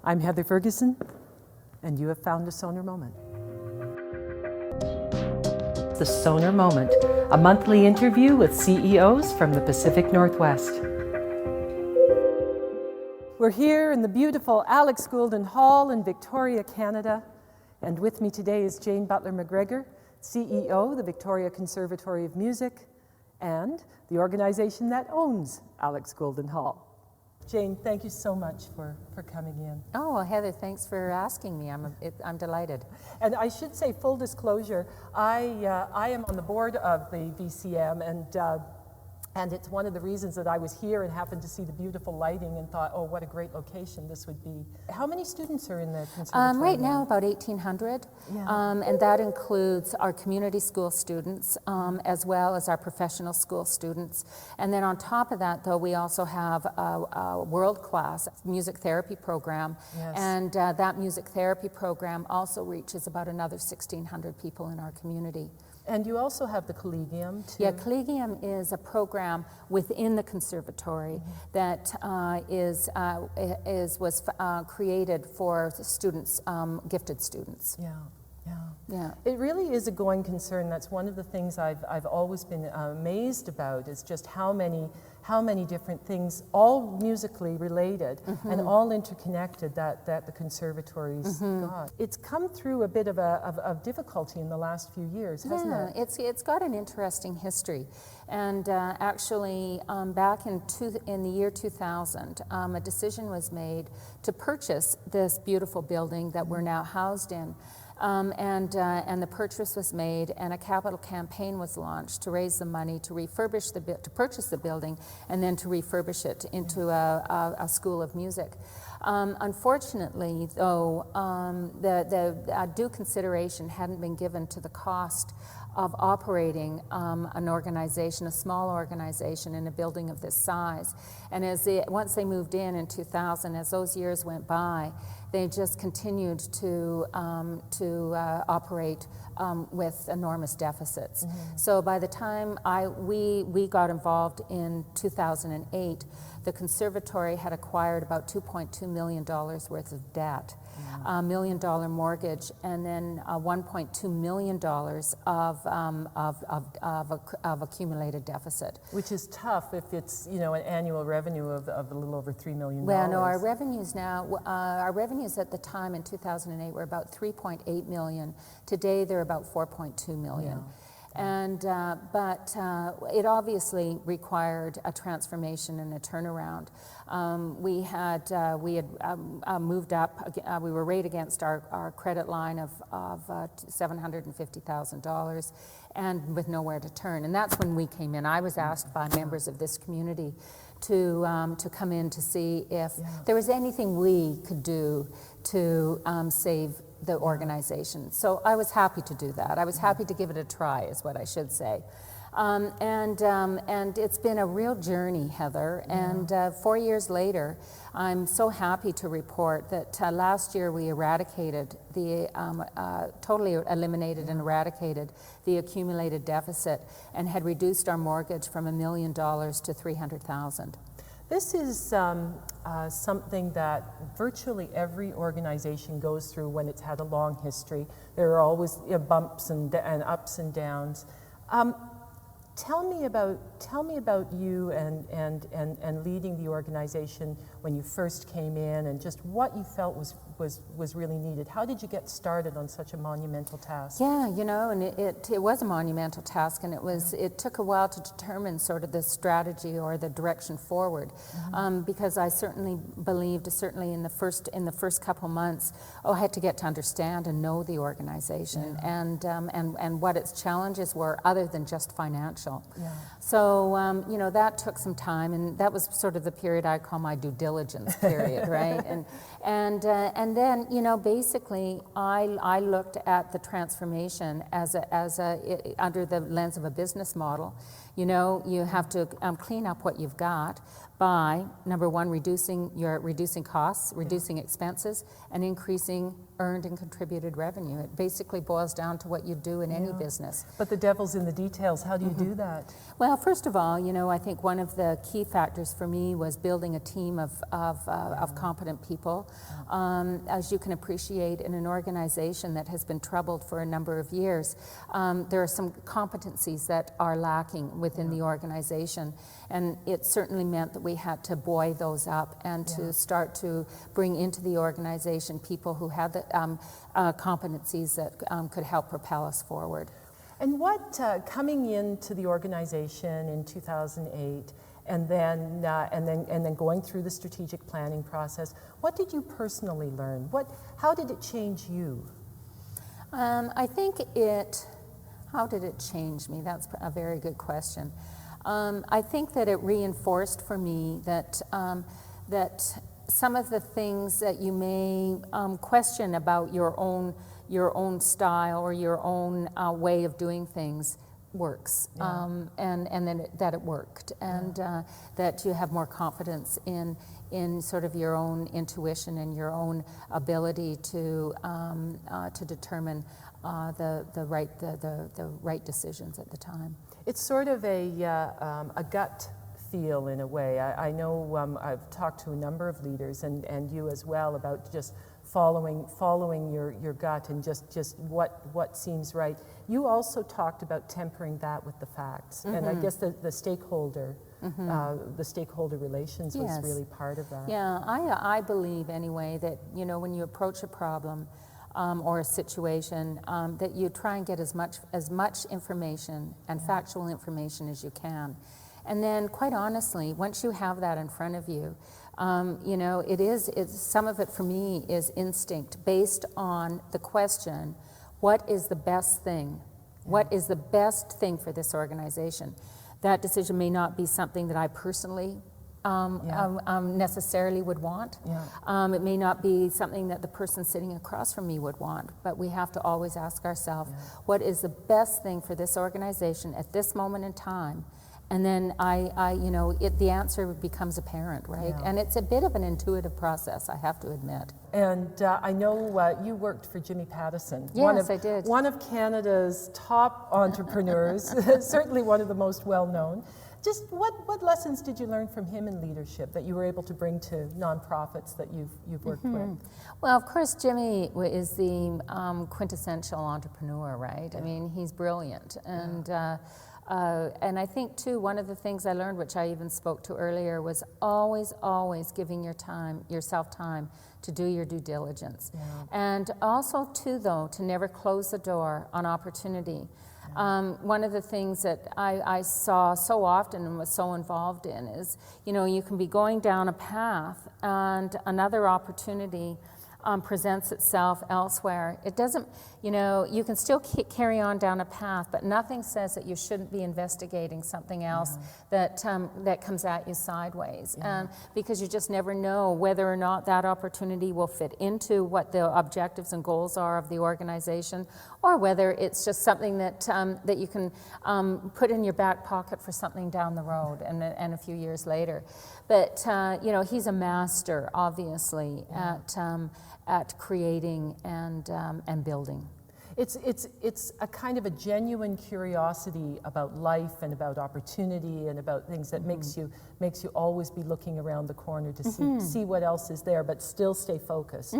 I'm Heather Ferguson, and you have found a Sonar Moment. The Sonar Moment, a monthly interview with CEOs from the Pacific Northwest. We're here in the beautiful Alex Goulden Hall in Victoria, Canada, and with me today is Jane Butler-McGregor, CEO of the Victoria Conservatory of Music and the organization that owns Alex Goulden Hall. Jane, thank you so much for coming in. Oh, well, Heather, thanks for asking me. I'm delighted. And I should say, full disclosure, I am on the board of the VCM, and it's one of the reasons that I was here and happened to see the beautiful lighting and thought, oh, what a great location this would be. How many students are in the conservatory? Right now, about 1,800, and that includes our community school students as well as our professional school students. And then on top of that, though, we also have a world-class music therapy program, and that music therapy program also reaches about another 1,600 people in our community. And you also have the Collegium, too? Yeah, Collegium is a program within the conservatory that was created for students, gifted students. Yeah. It really is a going concern. That's one of the things I've always been amazed about, is just how many different things, all musically related and all interconnected, that the conservatory's got. It's come through a bit of difficulty in the last few years, hasn't it? Yeah, it's got an interesting history. And actually, back in the year 2000, a decision was made to purchase this beautiful building that we're now housed in. And the purchase was made, and a capital campaign was launched to raise the money to refurbish to purchase the building, and then to refurbish it into a school of music. Unfortunately, though, the due consideration hadn't been given to the cost of operating an organization, a small organization, in a building of this size. And once they moved in 2000, as those years went by, they just continued to operate with enormous deficits. So by the time we got involved in 2008, the conservatory had acquired about $2.2 million worth of debt, a $1 million mortgage, and then $1.2 million of accumulated deficit. Which is tough if it's, an annual revenue of a little over $3 million. Well, no, our revenues at the time in 2008 were about $3.8 million. Today they're about $4.2 million. And but it obviously required a transformation and a turnaround. We had moved up. We were right against our credit line of $750,000, and with nowhere to turn. And that's when we came in. I was asked by members of this community to come in to see if there was anything we could do to save the organization. So I was happy to do that. I was happy to give it a try, is what I should say. And it's been a real journey, Heather. And 4 years later, I'm so happy to report that last year we eradicated totally eliminated and eradicated the accumulated deficit, and had reduced our mortgage from $1 million to $300,000. This is something that virtually every organization goes through when it's had a long history. There are always bumps and ups and downs. Tell me about you and leading the organization when you first came in, and just what you felt was really needed. How did you get started on such a monumental task? Yeah, and it was a monumental task, and it took a while to determine sort of the strategy or the direction forward, because I certainly believed, certainly in the first couple months, I had to get to understand and know the organization and what its challenges were, other than just financial. So that took some time, and that was sort of the period I call my due diligence period, right? And then basically I looked at the transformation as under the lens of a business model. You have to clean up what you've got, by, number one, reducing costs, reducing expenses, and increasing earned and contributed revenue. It basically boils down to what you do in any business. But the devil's in the details. How do you do that? Well, first of all, I think one of the key factors for me was building a team of competent people. As you can appreciate, in an organization that has been troubled for a number of years, there are some competencies that are lacking within the organization. And it certainly meant that we had to buoy those up and to start to bring into the organization people who had the competencies that could help propel us forward. And what, coming into the organization in 2008, and then going through the strategic planning process, what did you personally learn? How did it change you? I think how did it change me? That's a very good question. I think that it reinforced for me that some of the things that you may question about your own style or your own way of doing things works, and then that it worked, and that you have more confidence in sort of your own intuition and your own ability to determine the right decisions at the time. It's sort of a gut feel in a way. I know I've talked to a number of leaders and you as well about just following your gut and just what seems right. You also talked about tempering that with the facts, and I guess the stakeholder relations was really part of that. Yeah, I believe anyway that when you approach a problem or a situation, that you try and get as much information and factual information as you can. And then, quite honestly, once you have that in front of you, some of it for me is instinct based on the question, what is the best thing? What is the best thing for this organization? That decision may not be something that I personally necessarily would want. It may not be something that the person sitting across from me would want, but we have to always ask ourselves, what is the best thing for this organization at this moment in time? And then the answer becomes apparent, right? And it's a bit of an intuitive process, I have to admit. And I know you worked for Jimmy Pattison. Yes, I did. One of Canada's top entrepreneurs, certainly one of the most well-known. Just what lessons did you learn from him in leadership that you were able to bring to nonprofits that you've worked with? Well, of course, Jimmy is the quintessential entrepreneur, right? I mean, he's brilliant. And I think, too, one of the things I learned, which I even spoke to earlier, was always giving yourself time to do your due diligence. And also, too, though, to never close the door on opportunity. One of the things that I saw so often and was so involved in is, you can be going down a path and another opportunity presents itself elsewhere. It doesn't, you can still carry on down a path, but nothing says that you shouldn't be investigating something else that comes at you sideways. Because you just never know whether or not that opportunity will fit into what the objectives and goals are of the organization, or whether it's just something that you can put in your back pocket for something down the road and a few years later. But he's a master, obviously, at creating and building. It's a kind of a genuine curiosity about life and about opportunity and about things that makes you always be looking around the corner to see what else is there, but still stay focused.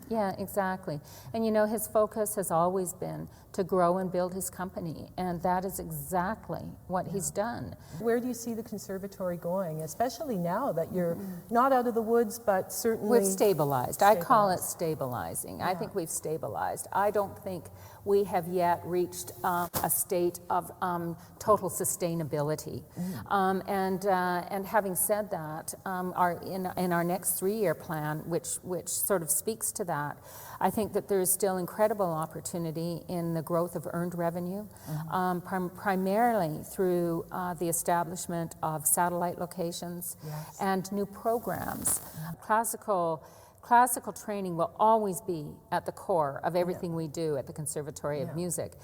Yeah, exactly. And his focus has always been to grow and build his company, and that is exactly what he's done. Where do you see the Conservatory going, especially now that you're not out of the woods, but certainly... We've stabilized. I call it stabilizing. I think we've stabilized. I don't think we have yet reached a state of total sustainability. And having said that, in our next 3-year plan, which sort of speaks to that, I think that there's still incredible opportunity in the growth of earned revenue, primarily through the establishment of satellite locations and new programs. Classical training will always be at the core of everything we do at the Conservatory of Music.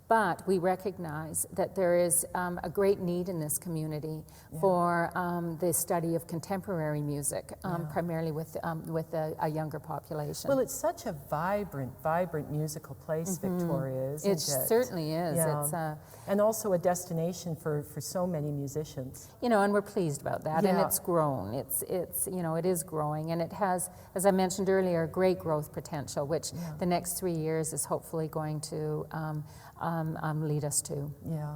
But we recognize that there is a great need in this community for the study of contemporary music, primarily with a younger population. Well, it's such a vibrant musical place, Victoria, isn't it? It certainly is. Yeah. It's and also a destination for so many musicians. you know, and we're pleased about that. And Yeah. it's grown. It's you know, it is growing, and it has, as I mentioned earlier, great growth potential, which the next 3 years is hopefully going to lead us to. Yeah.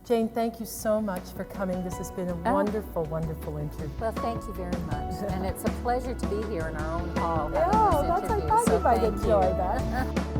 Jane, thank you so much for coming. This has been a wonderful, wonderful interview. Well, thank you very much. And it's a pleasure to be here in our own hall. Yeah, having this I interview, thought so you might thank enjoy you. that.